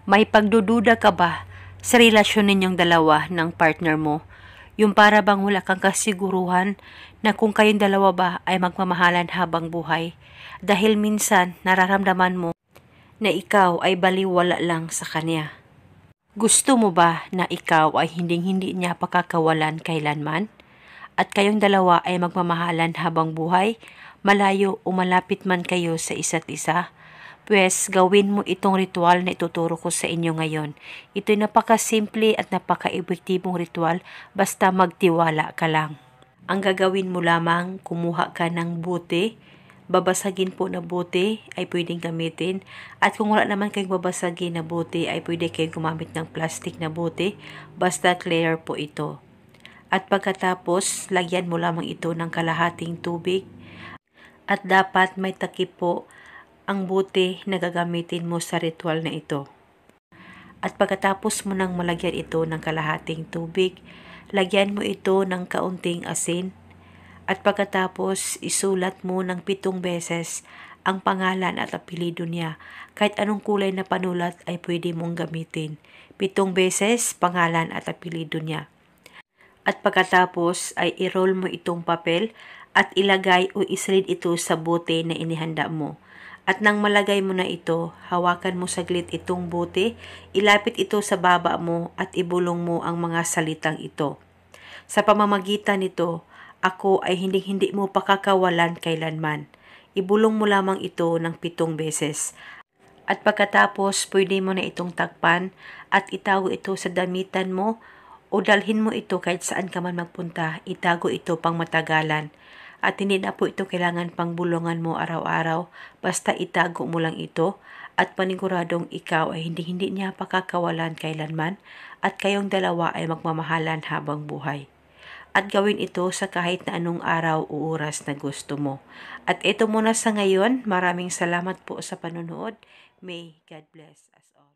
May pagdududa ka ba sa relasyon ninyong dalawa ng partner mo? Yung para bang wala kang kasiguruhan na kung kayong dalawa ba ay magmamahalan habang buhay dahil minsan nararamdaman mo na ikaw ay baliwala lang sa kanya. Gusto mo ba na ikaw ay hinding-hindi niya pakakawalan kailanman? At kayong dalawa ay magmamahalan habang buhay, malayo o malapit man kayo sa isa't isa? Pwes, gawin mo itong ritual na ituturo ko sa inyo ngayon. Ito'y napakasimple at napaka-epektibong ritual basta magtiwala ka lang. Ang gagawin mo lamang, kumuha ka ng bote, babasagin po na bote ay pwedeng gamitin. At kung wala naman kayong babasagin na bote ay pwede kayong gumamit ng plastic na bote, basta clear po ito. At pagkatapos, lagyan mo lamang ito ng kalahating tubig at dapat may takip po ang bote na gagamitin mo sa ritual na ito. At pagkatapos mo nang malagyan ito ng kalahating tubig, lagyan mo ito ng kaunting asin. At pagkatapos, isulat mo ng 7 beses ang pangalan at apelyido niya. Kahit anong kulay na panulat ay pwede mong gamitin. 7 beses pangalan at apelyido niya. At pagkatapos ay i-roll mo itong papel at ilagay o islid ito sa bote na inihanda mo. At nang malagay mo na ito, hawakan mo saglit itong bote, ilapit ito sa baba mo at ibulong mo ang mga salitang ito. Sa pamamagitan nito, ako ay hindi mo pakakawalan kailanman. Ibulong mo lamang ito ng 7 beses. At pagkatapos, pwede mo na itong takpan at itago ito sa damitan mo o dalhin mo ito kahit saan ka man magpunta, itago ito pang matagalan. At hindi na po ito kailangan pang bulungan mo araw-araw, basta itago mo lang ito at paniguradong ikaw ay hindi niya pakakawalan kailanman at kayong dalawa ay magmamahalan habang buhay. At gawin ito sa kahit na anong araw o oras na gusto mo. At ito muna sa ngayon, maraming salamat po sa panonood. May God bless us all.